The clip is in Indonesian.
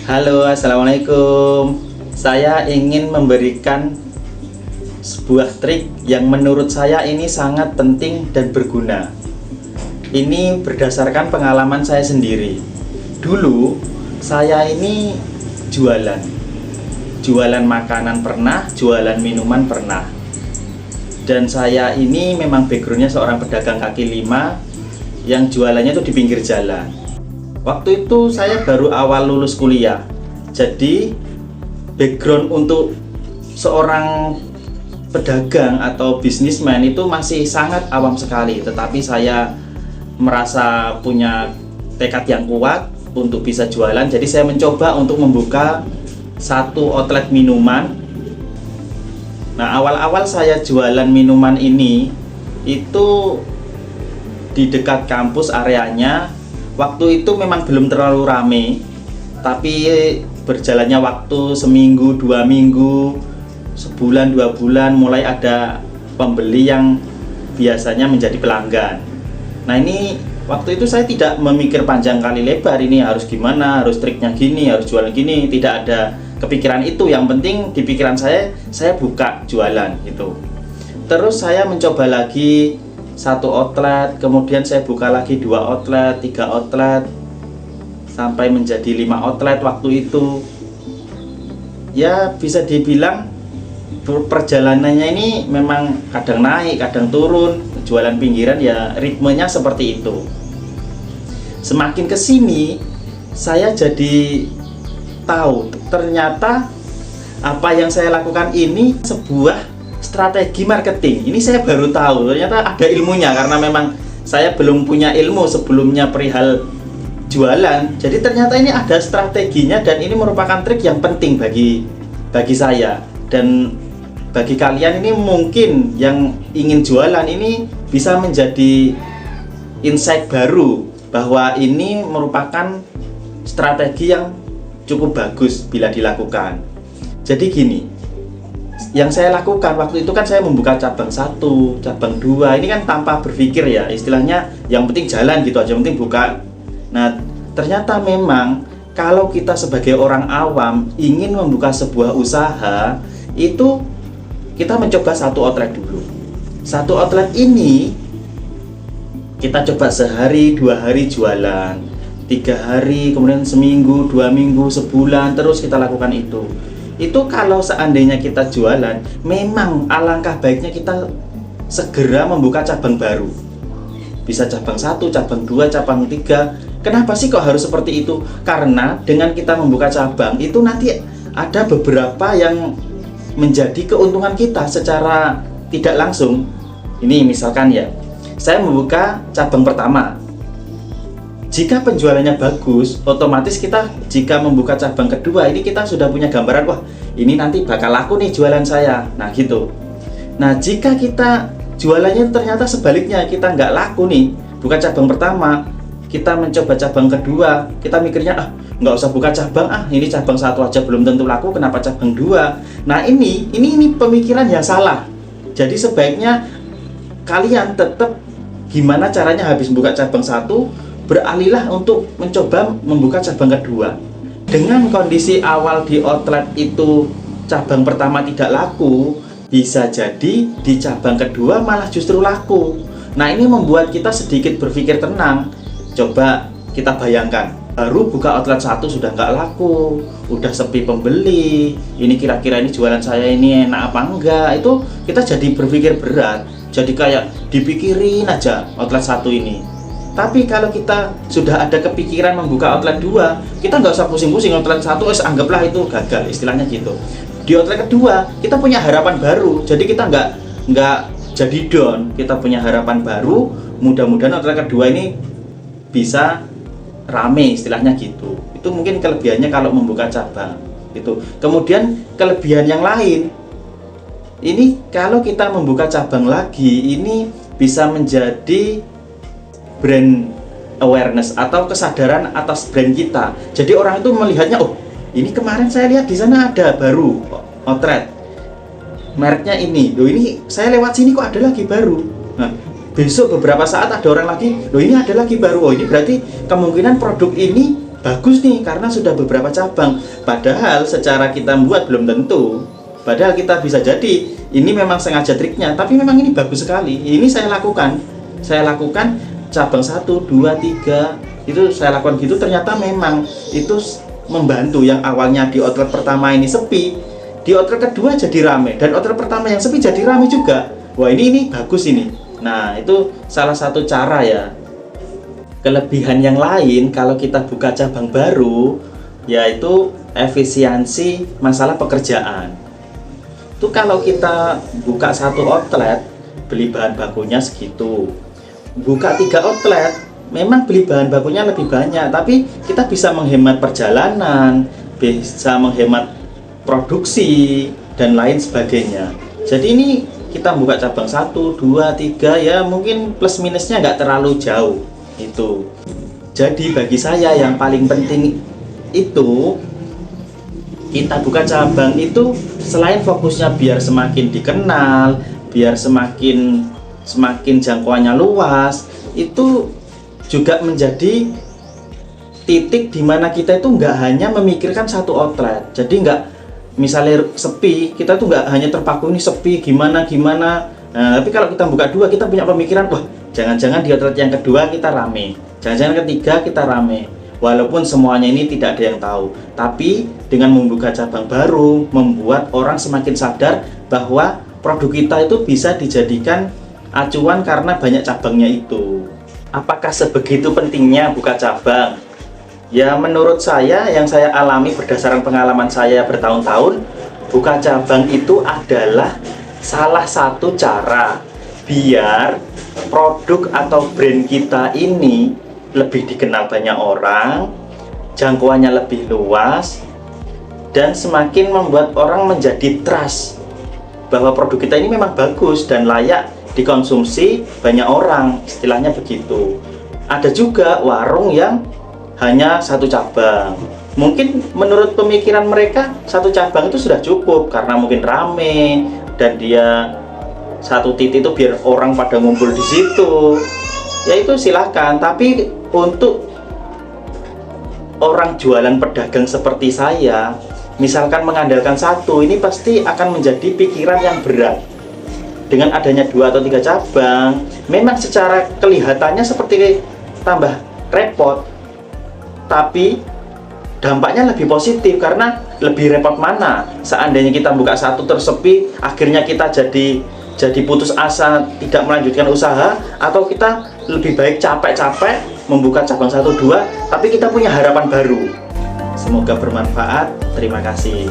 Halo, assalamualaikum. Saya ingin memberikan sebuah trik yang menurut saya ini sangat penting dan berguna. Ini berdasarkan pengalaman saya sendiri. Dulu saya ini jualan makanan pernah, jualan minuman pernah. Dan saya ini memang backgroundnya seorang pedagang kaki lima yang jualannya itu di pinggir jalan. Waktu itu saya baru awal lulus kuliah, jadi background untuk seorang pedagang atau bisnismen itu masih sangat awam sekali. Tetapi saya merasa punya tekad yang kuat untuk bisa jualan, jadi saya mencoba untuk membuka satu outlet minuman. Nah, awal-awal saya jualan minuman ini itu di dekat kampus areanya. Waktu itu memang belum terlalu rame, tapi berjalannya waktu seminggu, 2 minggu, sebulan, 2 bulan, mulai ada pembeli yang biasanya menjadi pelanggan. Nah, ini waktu itu saya tidak memikir panjang kali lebar, ini harus gimana, harus triknya gini, harus jualan gini, tidak ada kepikiran itu. Yang penting di pikiran saya buka jualan gitu. Terus saya mencoba lagi satu outlet, kemudian saya buka lagi 2 outlet, 3 outlet, sampai menjadi 5 outlet waktu itu. Ya bisa dibilang perjalanannya ini memang kadang naik, kadang turun. Jualan pinggiran ya ritmenya seperti itu. Semakin kesini saya jadi tahu ternyata apa yang saya lakukan ini sebuah strategi marketing. Ini saya baru tahu, ternyata ada ilmunya, karena memang saya belum punya ilmu sebelumnya perihal jualan. Jadi ternyata ini ada strateginya, dan ini merupakan trik yang penting bagi saya dan bagi kalian. Ini mungkin yang ingin jualan ini bisa menjadi insight baru bahwa ini merupakan strategi yang cukup bagus bila dilakukan. Jadi gini, yang saya lakukan waktu itu kan saya membuka cabang 1, cabang 2, ini kan tanpa berpikir ya, istilahnya yang penting jalan gitu aja, yang penting buka. Nah, ternyata memang kalau kita sebagai orang awam ingin membuka sebuah usaha, itu kita mencoba satu outlet dulu. Satu outlet ini kita coba sehari, 2 hari jualan, 3 hari, kemudian seminggu, 2 minggu, sebulan, terus kita lakukan itu. Itu kalau seandainya kita jualan, memang alangkah baiknya kita segera membuka cabang baru. Bisa cabang 1, cabang 2, cabang 3. Kenapa sih kok harus seperti itu? Karena dengan kita membuka cabang, itu nanti ada beberapa yang menjadi keuntungan kita secara tidak langsung. Ini misalkan ya, saya membuka cabang pertama. Jika penjualannya bagus, otomatis kita jika membuka cabang kedua ini kita sudah punya gambaran, wah ini nanti bakal laku nih jualan saya. Nah gitu. Nah jika kita jualannya ternyata sebaliknya, kita nggak laku nih, buka cabang pertama, kita mencoba cabang kedua, kita mikirnya nggak usah buka cabang, ini cabang 1 aja belum tentu laku, kenapa cabang 2? Nah ini pemikiran yang salah. Jadi sebaiknya kalian tetap gimana caranya habis membuka cabang 1, beralihlah untuk mencoba membuka cabang kedua. Dengan kondisi awal di outlet itu cabang pertama tidak laku, bisa jadi di cabang kedua malah justru laku. Nah ini membuat kita sedikit berpikir tenang. Coba kita bayangkan, baru buka outlet 1 sudah nggak laku, udah sepi pembeli, ini kira-kira ini jualan saya ini enak apa enggak, itu kita jadi berpikir berat, jadi kayak dipikirin aja outlet 1 ini. Tapi kalau kita sudah ada kepikiran membuka outlet 2, kita nggak usah pusing-pusing. Outlet 1 anggaplah itu gagal, istilahnya gitu. Di outlet kedua kita punya harapan baru, jadi kita nggak jadi down, kita punya harapan baru. Mudah-mudahan outlet kedua ini bisa rame, istilahnya gitu. Itu mungkin kelebihannya kalau membuka cabang gitu. Kemudian kelebihan yang lain, ini kalau kita membuka cabang lagi, ini bisa menjadi brand awareness atau kesadaran atas brand kita. Jadi orang itu melihatnya, oh ini kemarin saya lihat di sana ada baru outlet, mereknya ini, loh ini saya lewat sini kok ada lagi baru. Nah, besok beberapa saat ada orang lagi, loh ini ada lagi baru, oh ini berarti kemungkinan produk ini bagus nih karena sudah beberapa cabang. Padahal secara kita buat belum tentu. Padahal kita bisa jadi ini memang sengaja triknya, tapi memang ini bagus sekali. Ini saya lakukan cabang 1, 2, 3 itu saya lakukan gitu, ternyata memang itu membantu. Yang awalnya di outlet pertama ini sepi, di outlet kedua jadi rame, dan outlet pertama yang sepi jadi rame juga. Wah, ini bagus ini. Nah, itu salah satu cara ya. Kelebihan yang lain kalau kita buka cabang baru yaitu efisiensi masalah pekerjaan. Itu kalau kita buka 1 outlet, beli bahan bakunya segitu. Buka 3 outlet, memang beli bahan bakunya lebih banyak, tapi kita bisa menghemat perjalanan, bisa menghemat produksi dan lain sebagainya. Jadi ini kita buka cabang 1, 2, 3 ya mungkin plus minusnya nggak terlalu jauh itu. Jadi bagi saya yang paling penting itu kita buka cabang itu selain fokusnya biar semakin dikenal, biar semakin jangkauannya luas, itu juga menjadi titik dimana kita itu nggak hanya memikirkan 1 outlet. Jadi nggak, misalnya sepi, kita tuh nggak hanya terpaku ini sepi gimana. Nah, tapi kalau kita buka 2, kita punya pemikiran, wah jangan-jangan di outlet yang kedua kita rame, jangan-jangan ketiga kita rame. Walaupun semuanya ini tidak ada yang tahu, tapi dengan membuka cabang baru membuat orang semakin sadar bahwa produk kita itu bisa dijadikan acuan karena banyak cabangnya itu. Apakah sebegitu pentingnya buka cabang? Ya menurut saya, yang saya alami berdasarkan pengalaman saya bertahun-tahun, buka cabang itu adalah salah satu cara biar produk atau brand kita ini lebih dikenal banyak orang, jangkauannya lebih luas, dan semakin membuat orang menjadi trust bahwa produk kita ini memang bagus dan layak dikonsumsi banyak orang, istilahnya begitu. Ada juga warung yang hanya 1 cabang. Mungkin menurut pemikiran mereka 1 cabang itu sudah cukup karena mungkin rame dan dia 1 titik itu biar orang pada ngumpul di situ. Ya itu silahkan, tapi untuk orang jualan pedagang seperti saya, misalkan mengandalkan 1, ini pasti akan menjadi pikiran yang berat. Dengan adanya 2 atau 3 cabang, memang secara kelihatannya seperti tambah repot, tapi dampaknya lebih positif karena lebih repot mana? Seandainya kita buka 1 terus sepi, akhirnya kita jadi putus asa, tidak melanjutkan usaha, atau kita lebih baik capek-capek membuka cabang 1, 2, tapi kita punya harapan baru. Semoga bermanfaat. Terima kasih.